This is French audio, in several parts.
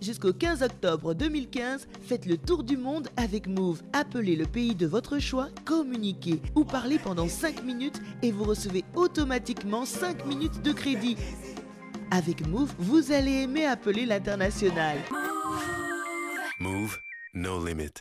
Jusqu'au 15 octobre 2015, faites le tour du monde avec Move. Appelez le pays de votre choix, communiquez ou parlez pendant 5 minutes et vous recevez automatiquement 5 minutes de crédit. Avec Move, vous allez aimer appeler l'international. Move, no limit.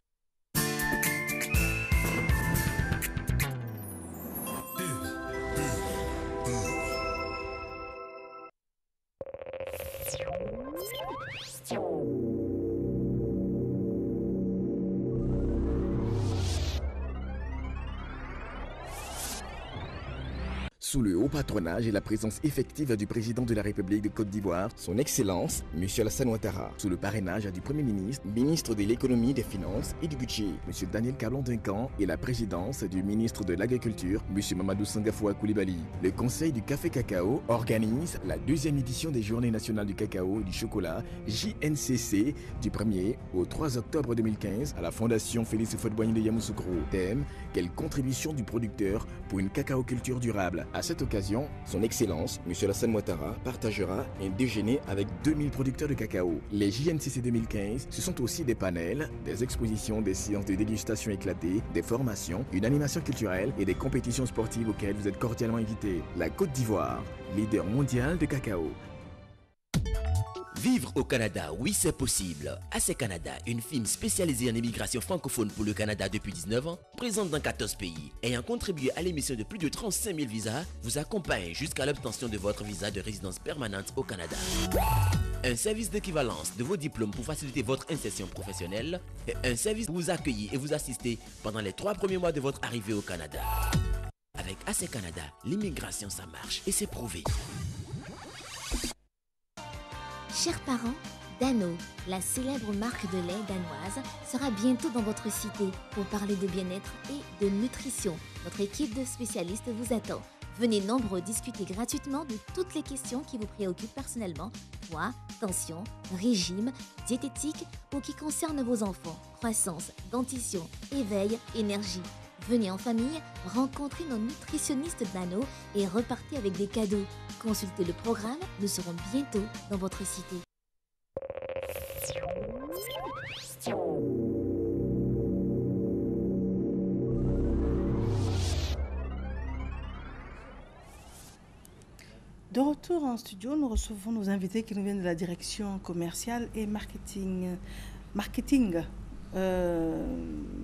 Sous le haut patronage et la présence effective du président de la République de Côte d'Ivoire, son Excellence, M. Alassane Ouattara, sous le parrainage du Premier ministre, ministre de l'économie, des finances et du budget, M. Daniel Cablon-Duncan, et la présidence du ministre de l'Agriculture, M. Mamadou Sangafoua Koulibaly. Le Conseil du Café Cacao organise la 2e édition des Journées nationales du cacao et du chocolat, JNCC, du 1er au 3 octobre 2015 à la Fondation Félix Houphouët-Boigny de Yamoussoukro. Thème: quelle contribution du producteur pour une cacaoculture durable. À cette occasion, son Excellence, M. Alassane Ouattara, partagera un déjeuner avec 2000 producteurs de cacao. Les JNCC 2015, ce sont aussi des panels, des expositions, des séances de dégustation éclatées, des formations, une animation culturelle et des compétitions sportives auxquelles vous êtes cordialement invités. La Côte d'Ivoire, leader mondial de cacao. Vivre au Canada, oui c'est possible. AC Canada, une firme spécialisée en immigration francophone pour le Canada depuis 19 ans, présente dans 14 pays, ayant contribué à l'émission de plus de 35 000 visas, vous accompagne jusqu'à l'obtention de votre visa de résidence permanente au Canada. Un service d'équivalence de vos diplômes pour faciliter votre insertion professionnelle et un service pour vous accueillir et vous assister pendant les 3 premiers mois de votre arrivée au Canada. Avec AC Canada, l'immigration ça marche et c'est prouvé. Chers parents, Dano, la célèbre marque de lait danoise, sera bientôt dans votre cité pour parler de bien-être et de nutrition. Notre équipe de spécialistes vous attend. Venez nombreux discuter gratuitement de toutes les questions qui vous préoccupent personnellement, poids, tension, régime, diététique ou qui concernent vos enfants, croissance, dentition, éveil, énergie. Venez en famille, rencontrez nos nutritionnistes Dano et repartez avec des cadeaux. Consultez le programme, nous serons bientôt dans votre cité. De retour en studio, nous recevons nos invités qui nous viennent de la direction commerciale et marketing.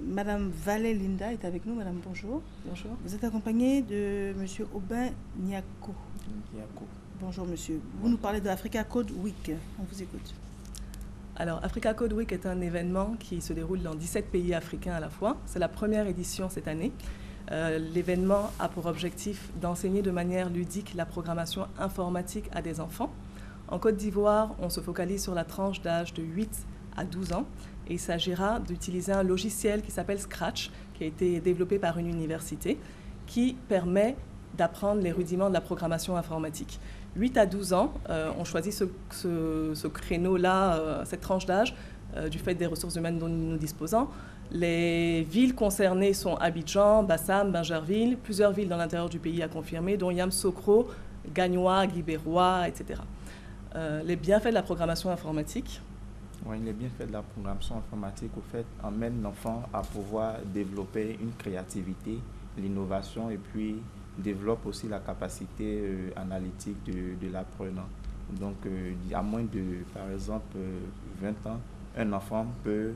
Madame Valé Linda est avec nous. Madame, bonjour. Bonjour. Vous êtes accompagnée de Monsieur Aubin Niako. Bonjour monsieur. Vous nous parlez de Africa Code Week. On vous écoute. Alors, Africa Code Week est un événement qui se déroule dans 17 pays africains à la fois. C'est la première édition cette année. L'événement a pour objectif d'enseigner de manière ludique la programmation informatique à des enfants. En Côte d'Ivoire, on se focalise sur la tranche d'âge de 8 à 12 ans. Et il s'agira d'utiliser un logiciel qui s'appelle Scratch, qui a été développé par une université, qui permet d'apprendre les rudiments de la programmation informatique. 8 à 12 ans, on choisit ce créneau-là, cette tranche d'âge, du fait des ressources humaines dont nous disposons. Les villes concernées sont Abidjan, Bassam, Bingerville, plusieurs villes dans l'intérieur du pays à confirmer, dont Yamoussoukro, Gagnoa, Guibérois, etc. Les bienfaits de la programmation informatique. Oui, les bienfaits de la programmation informatique, au fait, emmènent l'enfant à pouvoir développer une créativité, l'innovation et puis développe aussi la capacité analytique de l'apprenant. Donc, à moins de, par exemple, 20 ans, un enfant peut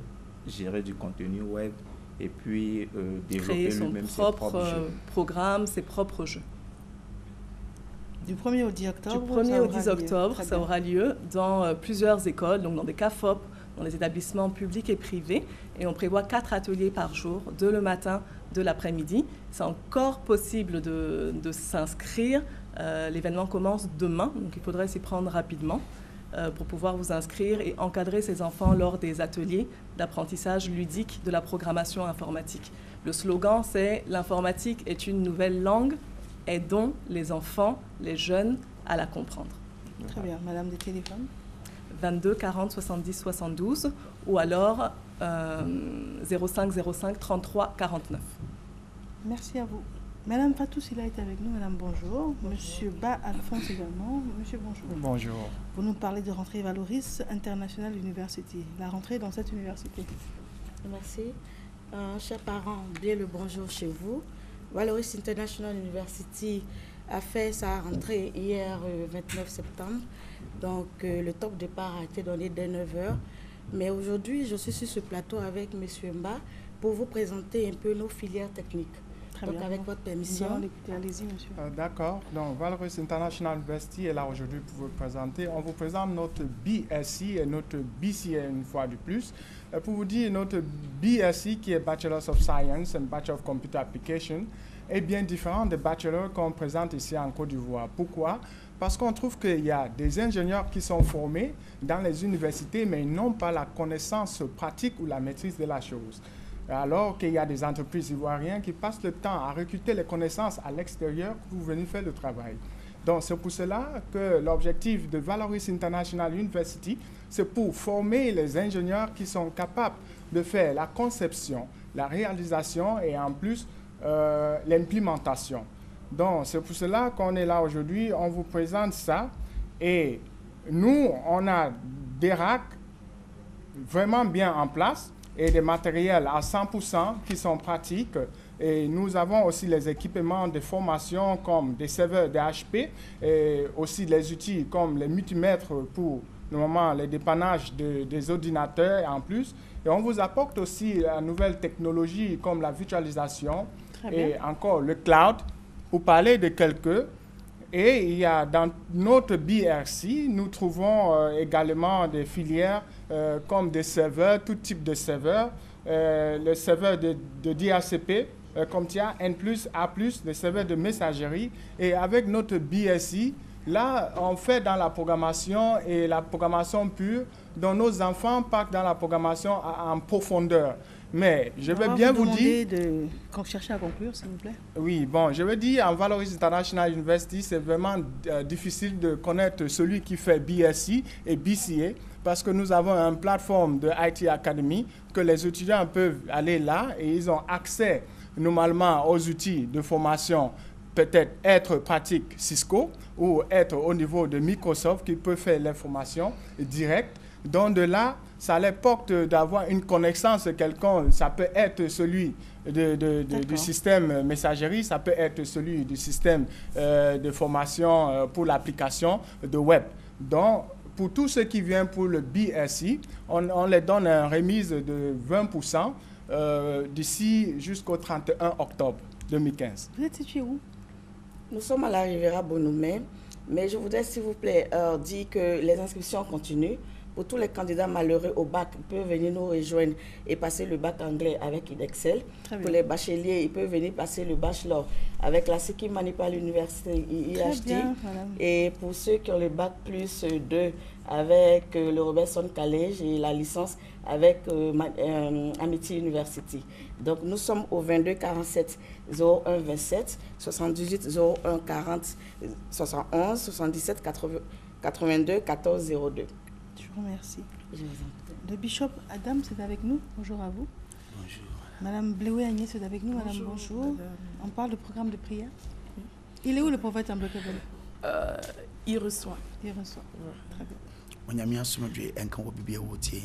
gérer du contenu web et puis développer lui-même ses propres jeux. Programme, ses propres jeux. Du 1er au 10 octobre, du 1er au 10 octobre, ça aura lieu dans plusieurs écoles, donc dans des CAFOP, dans les établissements publics et privés. Et on prévoit 4 ateliers par jour, de le matin, de l'après-midi. C'est encore possible de s'inscrire. L'événement commence demain, donc il faudrait s'y prendre rapidement pour pouvoir vous inscrire et encadrer ces enfants lors des ateliers d'apprentissage ludique de la programmation informatique. Le slogan, c'est « L'informatique est une nouvelle langue, aidons les enfants, les jeunes à la comprendre ». Très bien. Madame, des téléphones 22 40 70 72 ou alors 05 05 33 49. Merci à vous. Madame Fatou Silla est avec nous. Madame, bonjour. Monsieur Ba Alphonse également. Monsieur, bonjour. Bonjour. Vous nous parlez de rentrée Valoris International University. La rentrée dans cette université. Merci. Chers parents, bien le bonjour chez vous. Valoris International University a fait sa rentrée hier, 29 septembre. Donc, le top départ a été donné dès 9h. Mais aujourd'hui, je suis sur ce plateau avec M. Mba pour vous présenter un peu nos filières techniques. Très donc, bien. avec votre permission. Allez-y, monsieur. D'accord. Donc, Valoris International University est là aujourd'hui pour vous présenter. On vous présente notre BSc et notre BCA une fois de plus. Pour vous dire, notre BSc, qui est Bachelor of Science and Bachelor of Computer Application, est bien différent des bachelors qu'on présente ici en Côte d'Ivoire. Pourquoi? Parce qu'on trouve qu'il y a des ingénieurs qui sont formés dans les universités, mais ils n'ont pas la connaissance pratique ou la maîtrise de la chose. Alors qu'il y a des entreprises ivoiriennes qui passent le temps à recruter les connaissances à l'extérieur pour venir faire le travail. Donc, c'est pour cela que l'objectif de Valoris International University, c'est pour former les ingénieurs qui sont capables de faire la conception, la réalisation et en plus l'implémentation. Donc, c'est pour cela qu'on est là aujourd'hui. On vous présente ça. Et nous, on a des racks vraiment bien en place et des matériels à 100% qui sont pratiques. Et nous avons aussi les équipements de formation comme des serveurs d'HP et aussi les outils comme les multimètres pour normalement les dépannages des ordinateurs en plus. Et on vous apporte aussi la nouvelle technologie comme la virtualisation et encore le cloud pour parler de quelques. Et il y a dans notre BRC, nous trouvons également des filières comme des serveurs, tout type de serveurs, le serveur de DHCP, comme TIA, N+, A+, des serveurs de messagerie. Et avec notre BSI, là, on fait dans la programmation et la programmation pure, dont nos enfants partent dans la programmation en profondeur. Mais je vais bien vous dire... Cherchez à conclure, s'il vous plaît. Oui, bon, je veux dire, en Valoris International University, c'est vraiment difficile de connaître celui qui fait BSc et BCA parce que nous avons une plateforme de IT Academy que les étudiants peuvent aller là et ils ont accès normalement aux outils de formation, peut-être être pratique Cisco ou être au niveau de Microsoft qui peut faire les formations directes. Donc de là, ça leur porte d'avoir une connaissance quelconque. Ça peut être celui du système messagerie, ça peut être celui du système de formation pour l'application de web. Donc, pour tous ceux qui viennent pour le BSI, on les donne une remise de 20% d'ici jusqu'au 31 octobre 2015. Vous êtes situé où? Nous sommes à la Riviera Bonoumé, mais je voudrais, s'il vous plaît, dire que les inscriptions continuent. Pour tous les candidats malheureux au bac, ils peuvent venir nous rejoindre et passer le bac anglais avec IDEXCEL. Pour les bacheliers, ils peuvent venir passer le bachelor avec la Siki Manipal Université IHT. Et pour ceux qui ont le bac plus 2 avec le Robertson College et la licence avec Amity University. Donc nous sommes au 22 47 01 27 78 01 40 71 77 82 14 02. Je vous remercie. Le bishop Adam, c'est avec nous. Bonjour à vous. Bonjour. Madame Bleué Agnès, c'est avec nous. Madame, bonjour. On parle de programme de prière. Il est où le prophète Ambekebele? Il reçoit. Il reçoit. Très bien.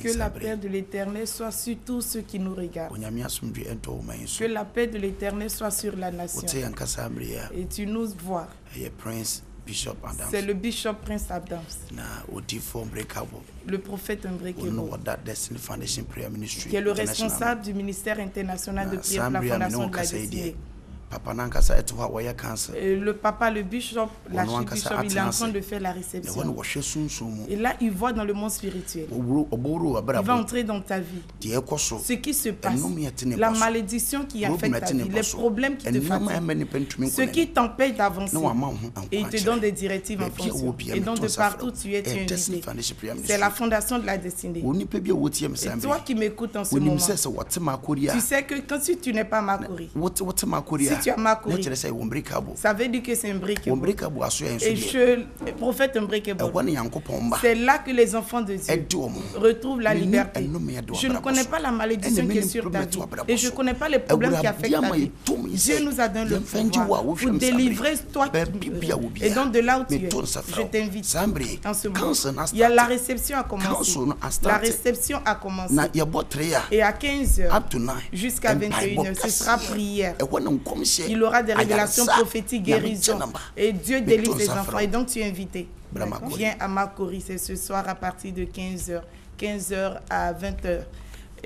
Que la paix de l'Éternel soit sur tous ceux qui nous regardent. Que la paix de l'Éternel soit sur la nation. Et tu nous vois. C'est le bishop Prince Adams. Le prophète Mbrekebo, qui est le responsable du ministère international de prière pour la fondation de la destinée. Le papa, le bishop, l'archibishop, il est en train de faire la réception. Et là, il voit dans le monde spirituel. Il va entrer dans ta vie. Ce qui se passe, la malédiction qui affecte ta vie, les problèmes qui te fatiguent, ce qui t'empêche d'avancer. Et il te donne des directives en fonction. Et donc, de partout, tu es invité. C'est la fondation de la destinée. Et toi qui m'écoutes en ce moment, tu sais que quand tu n'es pas Makori, si tu as Makori, ça veut dire que c'est un breakable. Et le prophète unbreakable. C'est là que les enfants de Dieu retrouvent la liberté. Je ne connais pas la malédiction qui est sur ta vie. Et je ne connais pas les problèmes qui affectent ta vie. Dieu nous a donné le pouvoir pour délivrer toi qui veux. Et donc de là où tu es, je t'invite en ce moment. Il y a la réception à commencer. La réception a commencé. Et à 15h jusqu'à 21h, ce sera prière. Il aura des révélations prophétiques, guérison. Et Dieu délivre les enfants. Et donc tu es invité. Viens à Makori, c'est ce soir à partir de 15h. 15h à 20h.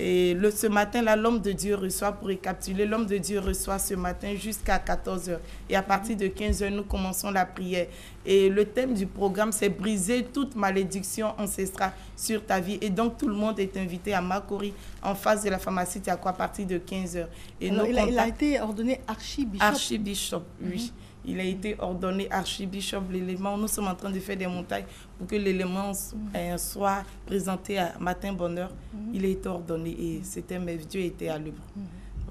Et ce matin-là, l'homme de Dieu reçoit, pour récapituler, l'homme de Dieu reçoit ce matin jusqu'à 14h. Et à partir de 15h, nous commençons la prière. Et le thème du programme, c'est briser toute malédiction ancestrale sur ta vie. Et donc, tout le monde est invité à Makori, en face de la pharmacie Tiako, à partir de 15h. Et alors, il a été ordonné archibishop. Archibishop, oui. Il a été ordonné archibishop l'élément. Nous sommes en train de faire des montagnes pour que l'élément soit présenté à Matin Bonheur. Il a été ordonné et c'était merveilleux. Dieu était à l'œuvre.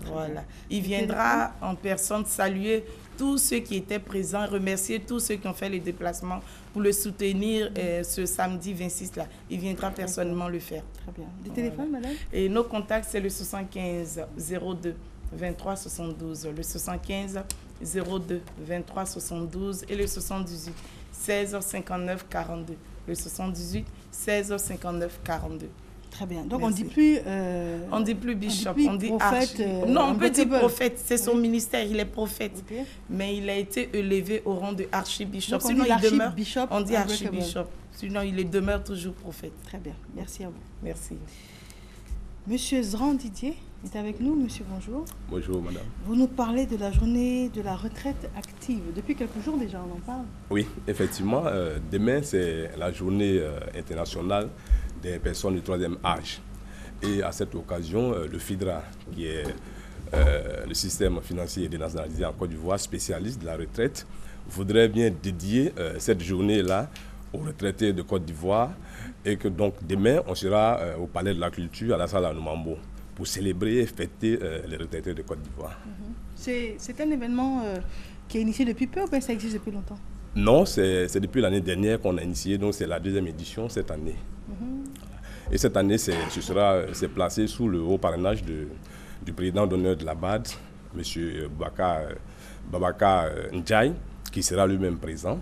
Voilà. Il viendra en personne saluer tous ceux qui étaient présents, remercier tous ceux qui ont fait les déplacements pour le soutenir ce samedi 26 là. Il viendra personnellement le faire. Très bien. Des téléphones, madame? Et nos contacts, c'est le 75 02 23 72, le 75 02 23 72 et le 78 16 59 42. Le 78 16 59 42. Très bien. Donc merci. On dit plus bishop, on dit prophète. Non, on peut dire prophète. C'est son ministère, il est prophète. Okay. Mais il a été élevé au rang de archibishop. Sinon, il demeure. On dit archibishop. Sinon, il demeure toujours prophète. Très bien. Merci à vous. Merci. Monsieur Zran Didier est avec nous. Monsieur, bonjour. Bonjour, madame. Vous nous parlez de la journée de la retraite active. Depuis quelques jours déjà, on en parle. Oui, effectivement. Demain, c'est la journée internationale des personnes du troisième âge. Et à cette occasion, le FIDRA, qui est le système financier dénationalisé en Côte d'Ivoire, spécialiste de la retraite, voudrait bien dédier cette journée-là aux retraités de Côte d'Ivoire et que donc demain, on sera au Palais de la Culture, à la salle à Noumambo, pour célébrer et fêter les retraités de Côte d'Ivoire. C'est un événement qui est initié depuis peu ou bien ça existe depuis longtemps? Non, c'est depuis l'année dernière qu'on a initié, donc c'est la deuxième édition cette année. Et cette année, c'est placé sous le haut parrainage du président d'honneur de la BAD, M. Babaka Ndiaye, qui sera lui-même présent.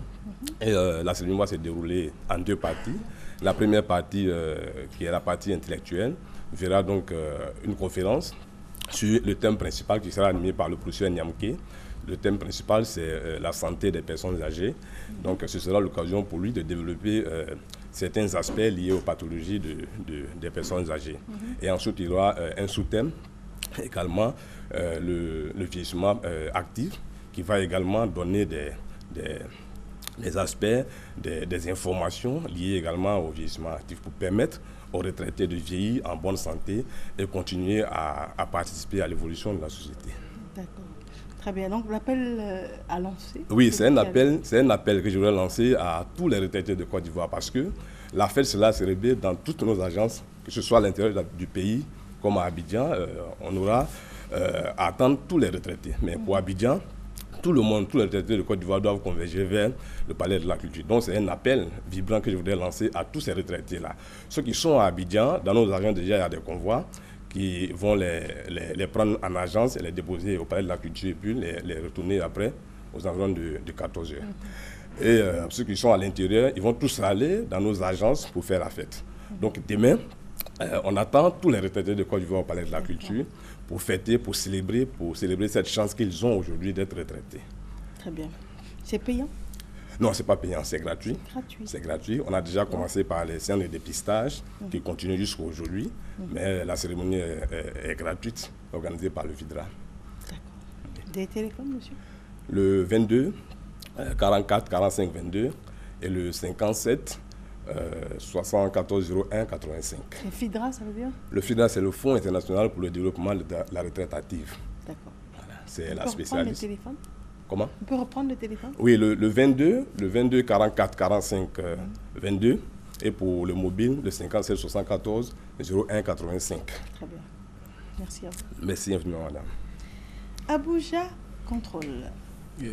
Et la cérémonie va se dérouler en deux parties. La première partie, qui est la partie intellectuelle, verra donc une conférence sur le thème principal qui sera animé par le professeur Nyamke. Le thème principal, c'est la santé des personnes âgées. Donc, ce sera l'occasion pour lui de développer certains aspects liés aux pathologies des personnes âgées. Et ensuite, il y aura un sous-thème, également le vieillissement actif, qui va également donner des aspects, des informations liées également au vieillissement actif pour permettre aux retraités de vieillir en bonne santé et continuer à participer à l'évolution de la société. D'accord. Très bien. Donc, l'appel à lancer? Oui, c'est un appel que je voudrais lancer à tous les retraités de Côte d'Ivoire parce que la fête sera célébrée dans toutes nos agences, que ce soit à l'intérieur du pays comme à Abidjan. On aura à attendre tous les retraités. Mais pour Abidjan, tout le monde, tous les retraités de Côte d'Ivoire doivent converger vers le Palais de la Culture. Donc c'est un appel vibrant que je voudrais lancer à tous ces retraités-là. Ceux qui sont à Abidjan, dans nos agences déjà, il y a des convois qui vont les prendre en agence et les déposer au Palais de la Culture et puis les retourner après aux environs de 14h. Et ceux qui sont à l'intérieur, ils vont tous aller dans nos agences pour faire la fête. Donc demain, on attend tous les retraités de Côte d'Ivoire au Palais de la Culture pour fêter, pour célébrer cette chance qu'ils ont aujourd'hui d'être retraités. Très bien. C'est payant? Non, ce n'est pas payant, c'est gratuit. C'est gratuit. On a déjà commencé par les séances de dépistage qui continuent jusqu'à aujourd'hui, mais la cérémonie est gratuite, organisée par le FIDRA. D'accord. Des téléphones, monsieur? Le 22 44 45 22 et le 57 74 01 85. Le FIDRA, ça veut dire? Le FIDRA, c'est le Fonds international pour le développement de la retraite active. D'accord. Voilà, c'est la spécialiste. Le téléphone? Comment? On peut reprendre le téléphone? Oui, le 22 44 45 22 et pour le mobile, le 57 74 01 85. Très bien. Merci à vous. Merci infiniment, madame. Abuja Contrôle. Yeah.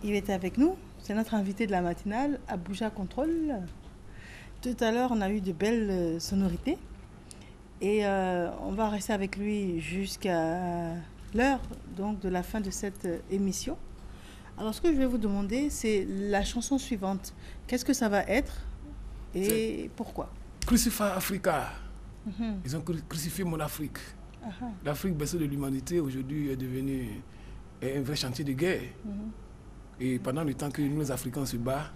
Il était avec nous. C'est notre invité de la matinale, Abuja Contrôle. Tout à l'heure, on a eu de belles sonorités. Et on va rester avec lui jusqu'à l'heure donc, de la fin de cette émission. Alors, ce que je vais vous demander, c'est la chanson suivante. Qu'est-ce que ça va être et pourquoi? Crucify Africa. Ils ont crucifié mon Afrique. L'Afrique, berceau de l'humanité, aujourd'hui est devenue un vrai chantier de guerre. Et pendant le temps que nous, les Africains, se battent,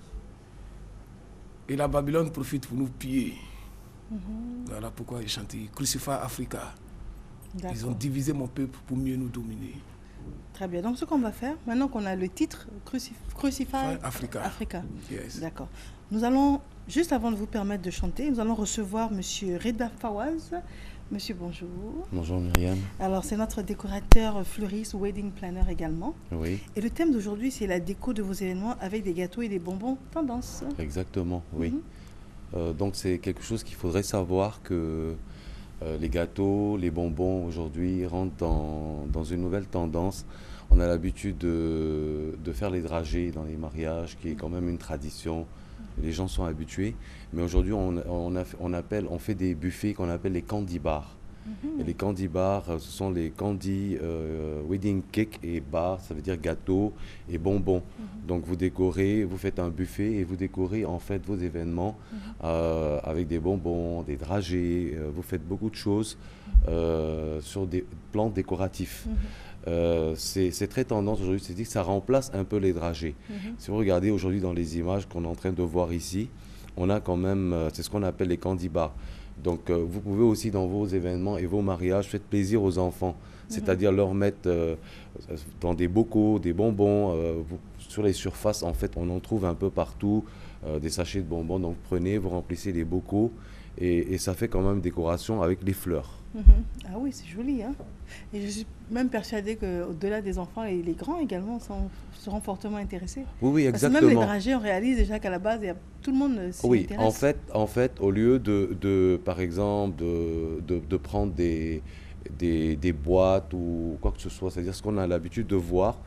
et la Babylone profite pour nous piller. Voilà pourquoi j'ai chanté Crucify Africa. Ils ont divisé mon peuple pour mieux nous dominer. Très bien. Donc, ce qu'on va faire, maintenant qu'on a le titre Crucify Africa. Yes. D'accord. Nous allons, juste avant de vous permettre de chanter, nous allons recevoir M. Reda Fawaz. Monsieur, bonjour. Bonjour Myriam. Alors, c'est notre décorateur fleuriste, wedding planner également. Oui. Et le thème d'aujourd'hui, c'est la déco de vos événements avec des gâteaux et des bonbons tendance. Exactement, oui. Donc, c'est quelque chose qu'il faudrait savoir que les gâteaux, les bonbons aujourd'hui rentrent dans une nouvelle tendance. On a l'habitude de faire les dragées dans les mariages, qui est quand même une tradition. Les gens sont habitués. Mais aujourd'hui, on fait des buffets qu'on appelle les candy bars. Et les candy bars, ce sont les candy wedding cake et bar, ça veut dire gâteau et bonbons. Donc vous décorez, vous faites un buffet et vous décorez en fait vos événements avec des bonbons, des dragées. Vous faites beaucoup de choses sur des plans décoratifs. C'est très tendance aujourd'hui, c'est-à-dire que ça remplace un peu les dragées. Si vous regardez aujourd'hui dans les images qu'on est en train de voir ici, on a quand même, c'est ce qu'on appelle les candy bars. Donc vous pouvez aussi dans vos événements et vos mariages, faites plaisir aux enfants, c'est-à-dire leur mettre dans des bocaux, des bonbons, sur les surfaces en fait on en trouve un peu partout, des sachets de bonbons, donc prenez, vous remplissez les bocaux et ça fait quand même décoration avec les fleurs. Ah oui, c'est joli. Hein? Et je suis même persuadée qu'au-delà des enfants, et les grands également seront fortement intéressés. Oui, exactement. Parce que même les dragées, on réalise déjà qu'à la base, tout le monde s'y intéresse. En fait, au lieu par exemple, de prendre des boîtes ou quoi que ce soit, c'est-à-dire ce qu'on a l'habitude de voir,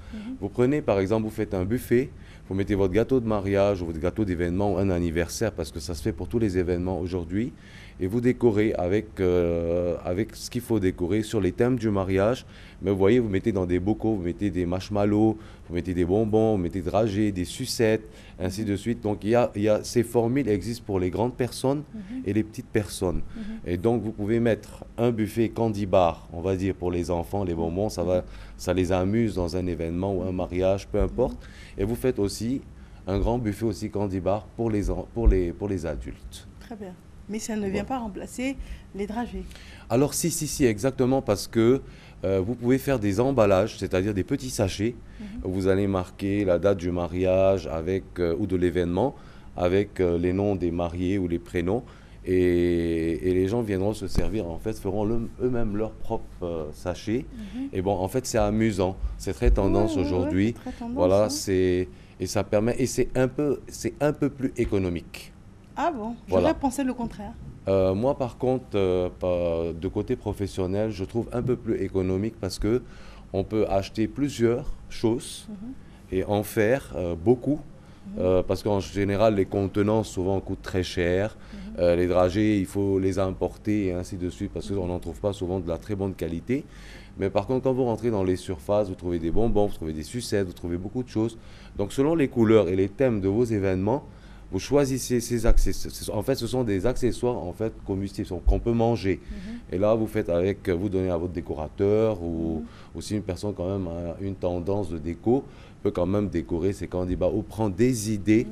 vous prenez par exemple, vous faites un buffet, vous mettez votre gâteau de mariage ou votre gâteau d'événement ou un anniversaire, parce que ça se fait pour tous les événements aujourd'hui, et vous décorez avec ce qu'il faut décorer sur les thèmes du mariage. Mais vous voyez, vous mettez dans des bocaux, vous mettez des marshmallows, vous mettez des bonbons, vous mettez des dragées, des sucettes, ainsi de suite. Donc ces formules existent pour les grandes personnes et les petites personnes. Et donc vous pouvez mettre un buffet candy bar, on va dire pour les enfants, les bonbons, ça les amuse dans un événement ou un mariage, peu importe. Et vous faites aussi un grand buffet aussi candy bar pour les adultes. Très bien. Mais ça ne vient pas remplacer les dragées. Alors si, exactement, parce que vous pouvez faire des emballages, c'est-à-dire des petits sachets. Vous allez marquer la date du mariage ou de l'événement avec les noms des mariés ou les prénoms. Et les gens viendront se servir, en fait, feront eux-mêmes leur propre sachet. Et bon, en fait, c'est amusant. C'est très tendance aujourd'hui. Voilà, et ça permet, et c'est un peu plus économique. Ah bon, j'aurais pensé le contraire. Moi, par contre, de côté professionnel, je trouve un peu plus économique parce que on peut acheter plusieurs choses et en faire beaucoup. Parce qu'en général, les contenants souvent coûtent très cher. Les dragées, il faut les importer et ainsi de suite parce qu'on n'en trouve pas souvent de la très bonne qualité. Mais par contre, quand vous rentrez dans les surfaces, vous trouvez des bonbons, vous trouvez des sucettes, vous trouvez beaucoup de choses. Donc, selon les couleurs et les thèmes de vos événements, vous choisissez ces accessoires. En fait, ce sont des accessoires en fait comestibles qu'on peut manger. Et là, vous donnez à votre décorateur ou si une personne quand même a une tendance de déco peut quand même décorer ses candy bars ou prendre des idées.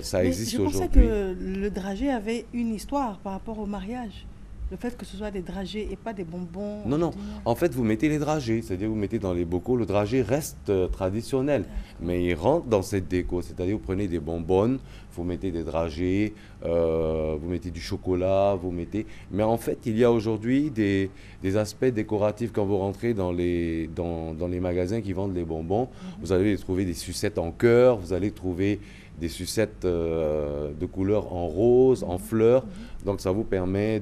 Ça existe aujourd'hui. Je pensais que le dragée avait une histoire par rapport au mariage. Le fait que ce soit des dragées et pas des bonbons. Non. En fait, vous mettez les dragées, c'est-à-dire vous mettez dans les bocaux. Le dragée reste traditionnel, mais il rentre dans cette déco. C'est-à-dire vous prenez des bonbonnes, vous mettez des dragées, vous mettez du chocolat, vous mettez... Mais en fait, il y a aujourd'hui des aspects décoratifs quand vous rentrez dans les magasins qui vendent les bonbons. Vous allez trouver des sucettes en cœur, vous allez trouver des sucettes de couleur en rose, en fleurs. Donc ça vous permet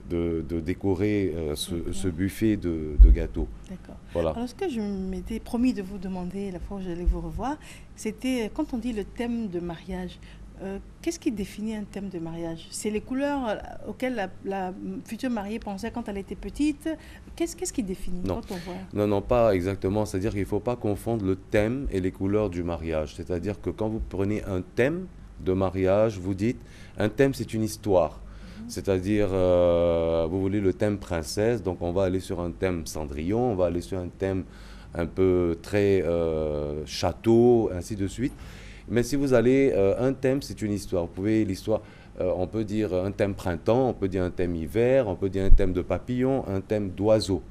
de décorer ce buffet de gâteaux. D'accord. Voilà. Alors, ce que je m'étais promis de vous demander la fois où j'allais vous revoir, c'était quand on dit le thème de mariage, qu'est-ce qui définit un thème de mariage? C'est les couleurs auxquelles la future mariée pensait quand elle était petite? Qu'est-ce qui définit quand on voit? Non, pas exactement. C'est-à-dire qu'il ne faut pas confondre le thème et les couleurs du mariage. C'est-à-dire que quand vous prenez un thème de mariage, vous dites, un thème c'est une histoire. C'est-à-dire, vous voulez le thème princesse, donc on va aller sur un thème Cendrillon, on va aller sur un thème un peu très château, ainsi de suite. Mais si vous allez, un thème, c'est une histoire. Vous pouvez, l'histoire, on peut dire un thème printemps, on peut dire un thème hiver, on peut dire un thème de papillon, un thème d'oiseau.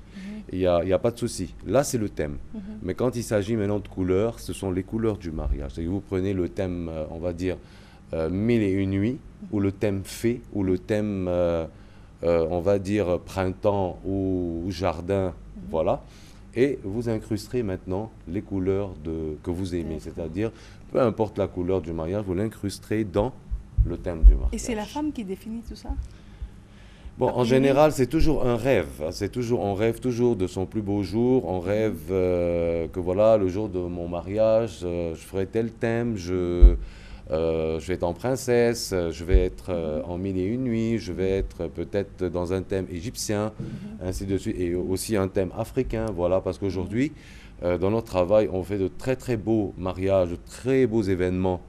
Il n'y a pas de souci. Là, c'est le thème. Mais quand il s'agit maintenant de couleurs, ce sont les couleurs du mariage. C'est-à-dire que vous prenez le thème, on va dire, 1001 nuits, ou le thème fée, ou le thème, on va dire, printemps ou jardin, voilà. Et vous incrusterez maintenant les couleurs que vous aimez. C'est-à-dire, peu importe la couleur du mariage, vous l'incrusterez dans le thème du mariage. Et c'est la femme qui définit tout ça? Bon, en général, c'est toujours un rêve. On rêve toujours de son plus beau jour. On rêve que voilà, le jour de mon mariage, je ferai tel thème, je vais être en princesse, je vais être en 1001 nuits, je vais être peut-être dans un thème égyptien, ainsi de suite, et aussi un thème africain, voilà, parce qu'aujourd'hui, dans notre travail, on fait de très très beaux mariages, de très beaux événements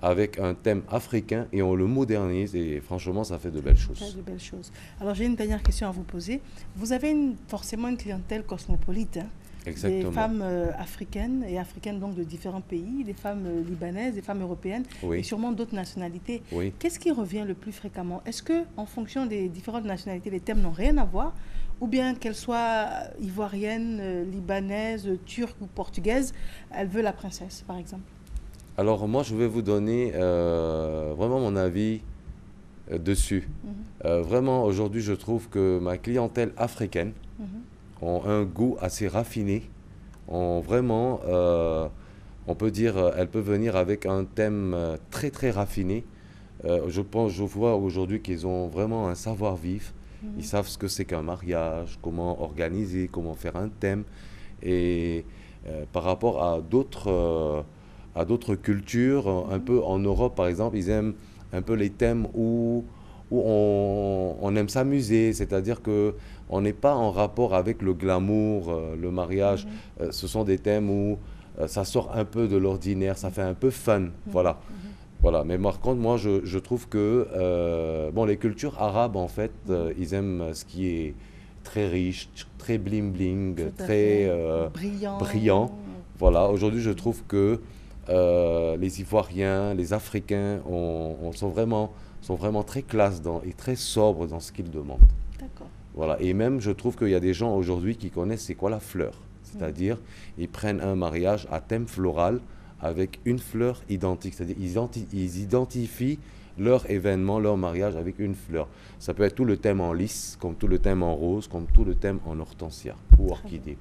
avec un thème africain et on le modernise et franchement, ça fait de belles choses. De belles choses. Alors, j'ai une dernière question à vous poser. Vous avez forcément une clientèle cosmopolite, hein? Exactement. Des femmes africaines et africaines donc de différents pays, des femmes libanaises, des femmes européennes et sûrement d'autres nationalités. Qu'est-ce qui revient le plus fréquemment? Est-ce que, en fonction des différentes nationalités, les thèmes n'ont rien à voir, ou bien qu'elles soient ivoiriennes, libanaises, turques ou portugaises, elle veut la princesse, par exemple? Alors moi, je vais vous donner vraiment mon avis dessus. Vraiment, aujourd'hui, je trouve que ma clientèle africaine ont un goût assez raffiné. Vraiment, on peut dire, elle peut venir avec un thème très très raffiné. Je vois aujourd'hui qu'ils ont vraiment un savoir-vivre. Ils savent ce que c'est qu'un mariage, comment organiser, comment faire un thème. Et par rapport à d'autres cultures, un peu en Europe par exemple, ils aiment un peu les thèmes où on aime s'amuser, c'est-à-dire qu'on n'est pas en rapport avec le glamour, le mariage. Ce sont des thèmes où ça sort un peu de l'ordinaire, ça fait un peu fun, voilà. Voilà. Mais par contre, moi, je trouve que bon, les cultures arabes, en fait, ils aiment ce qui est très riche, très bling-bling, très brillant. Voilà. Aujourd'hui, je trouve que les Ivoiriens, les Africains sont vraiment très classe et très sobres dans ce qu'ils demandent. D'accord. Voilà. Et même, je trouve qu'il y a des gens aujourd'hui qui connaissent c'est quoi la fleur. C'est-à-dire, ils prennent un mariage à thème floral avec une fleur identique. C'est-à-dire, ils identifient leur événement, leur mariage avec une fleur. Ça peut être tout le thème en lys, comme tout le thème en rose, comme tout le thème en hortensia ou orchidée.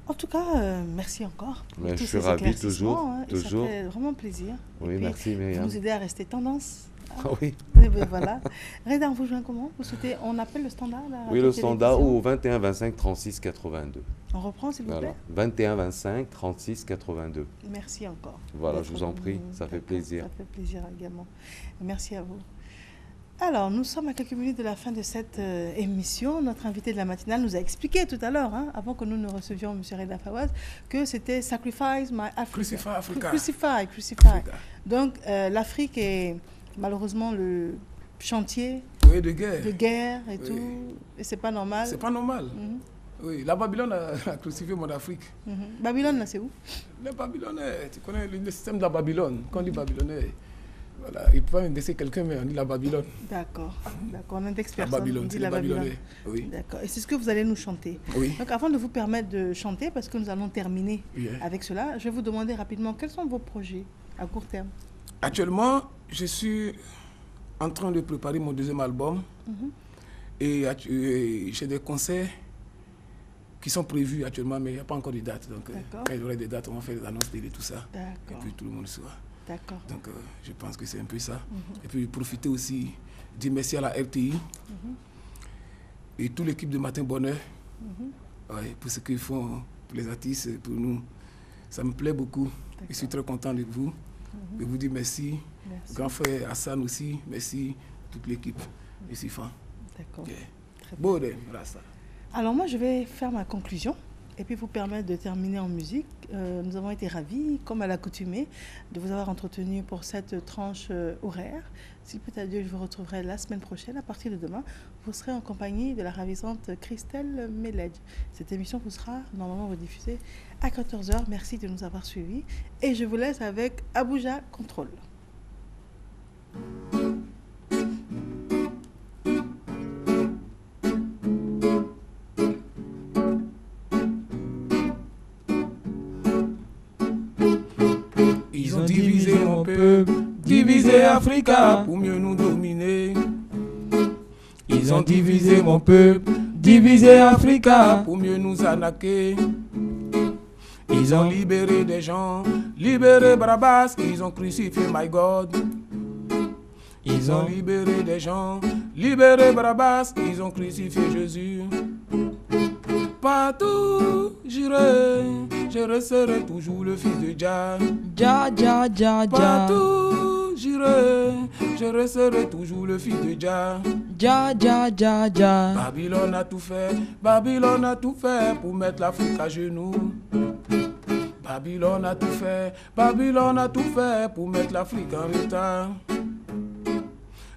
En tout cas, merci encore. Mais je suis ravi toujours. Ça fait vraiment plaisir. Oui, merci Myriam. Vous nous aidez à rester tendance. Ah oui. Et ben voilà. Reda, on vous joint comment? Vous souhaitez, on appelle le standard là, oui, le standard au 21 25 36 82. On reprend s'il vous plaît. 21 25 36 82. Merci encore. Voilà, je vous en prie, ça fait plaisir. Ça fait plaisir également. Merci à vous. Alors, nous sommes à quelques minutes de la fin de cette émission. Notre invité de la matinale nous a expliqué tout à l'heure, avant que nous ne recevions M. Reda Fawaz, que c'était Sacrifice My Africa. Crucify Africa. Donc, l'Afrique est malheureusement le chantier de guerre et tout. Et c'est pas normal. C'est pas normal. Oui, la Babylone a crucifié mon Afrique. Babylone, là, c'est où? Le Babylonais, tu connais le système de la Babylone. Quand on dit Babylonais, voilà, il peut pas même laisser quelqu'un, mais on dit la Babylone. D'accord, on indexe personne. La Babylone, on dit la Babylone. Oui. D'accord, et c'est ce que vous allez nous chanter. Oui. Donc avant de vous permettre de chanter, parce que nous allons terminer avec cela, je vais vous demander rapidement, quels sont vos projets à court terme? Actuellement, je suis en train de préparer mon deuxième album. Et j'ai des concerts qui sont prévus actuellement, mais il n'y a pas encore de date. Donc, quand il y aura des dates, on va faire des annonces et tout ça. Et puis tout le monde saura. D'accord. Donc, je pense que c'est un peu ça. Et puis, profiter aussi, dire merci à la RTI et toute l'équipe de Matin Bonheur. Pour ce qu'ils font, pour les artistes, pour nous. Ça me plaît beaucoup. Je suis très content de vous. Je vous dis merci. Grand frère Hassan aussi, merci. Toute l'équipe. Je suis fan. D'accord. Bon, alors moi, je vais faire ma conclusion et puis vous permettre de terminer en musique. Nous avons été ravis, comme à l'accoutumée, de vous avoir entretenu pour cette tranche horaire. S'il peut à Dieu, je vous retrouverai la semaine prochaine. À partir de demain, vous serez en compagnie de la ravissante Christelle Meledj. Cette émission vous sera normalement rediffusée à 14h. Merci de nous avoir suivis. Et je vous laisse avec Abuja Control. Ils ont divisé mon peuple, divisé Africa pour mieux nous dominer. Ils ont divisé mon peuple, divisé Africa pour mieux nous arnaquer. Ils ont libéré des gens, libéré Barabbas, ils ont crucifié My God. Ils ont libéré des gens, libéré Barabbas, ils ont crucifié Jésus. Partout j'irai, je resterai toujours le fils de Jah. Partout j'irai, je resterai toujours le fils de Jah. Babylone a tout fait, Babylone a tout fait pour mettre l'Afrique à genoux. Babylone a tout fait, Babylone a tout fait pour mettre l'Afrique en retard.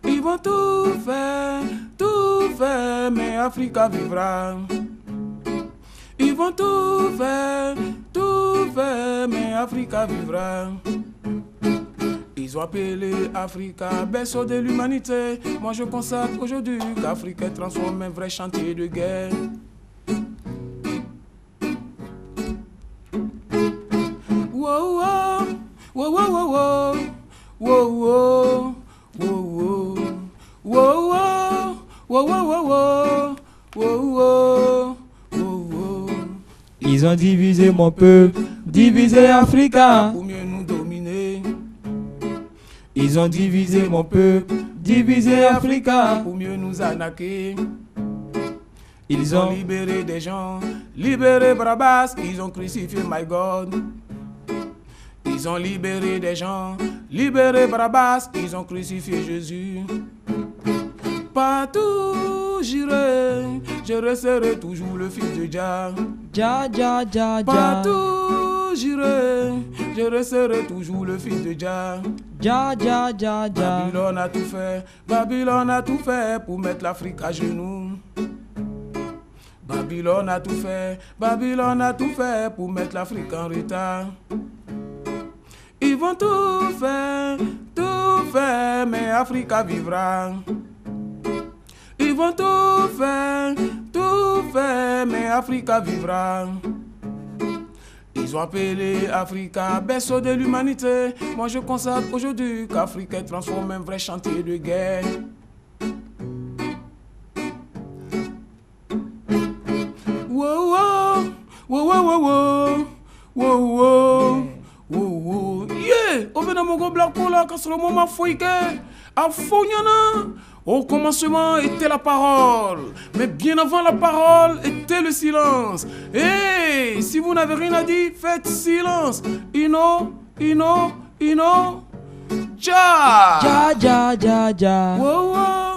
Ils vont tout faire, mais Africa vivra. Ils vont tout faire, mais Africa vivra. Ils ont appelé Africa berceau de l'humanité. Moi je constate aujourd'hui qu'Afrique est transformée en vrai chantier de guerre. Wow, wow, wow, wow, wow, wow, wow, wow, wow, wow, wow, wow, wow, wow. Ils ont divisé mon peuple, divisé Africa pour mieux nous dominer. Ils ont divisé mon peuple, divisé Africa pour mieux nous arnaquer. Ils ont libéré des gens, libéré Barabbas, ils ont crucifié My God. Ils ont libéré des gens, libéré Barabbas, ils ont crucifié Jésus. Partout j'irai, je resterai toujours le fils de Jah. Partout j'irai, je resterai toujours le fils de Jah. Babylone a tout fait, Babylone a tout fait pour mettre l'Afrique à genoux. Babylone a tout fait, Babylone a tout fait pour mettre l'Afrique en retard. Ils vont tout faire, mais Africa vivra. Ils vont tout faire, mais Africa vivra. Ils ont appelé Africa berceau de l'humanité. Moi je constate aujourd'hui qu'Afrique est transformée en vrai chantier de guerre. Wow, wow, wow, wow, wow, wow, wow. Oh, yeah! Obenamogo Blakola, quand c'est le moment foïke, à Fognana. Au commencement était la parole, mais bien avant la parole était le silence. Et si vous n'avez rien à dire, faites silence. Ino, Ino, Ino, Jah. Wow, wow.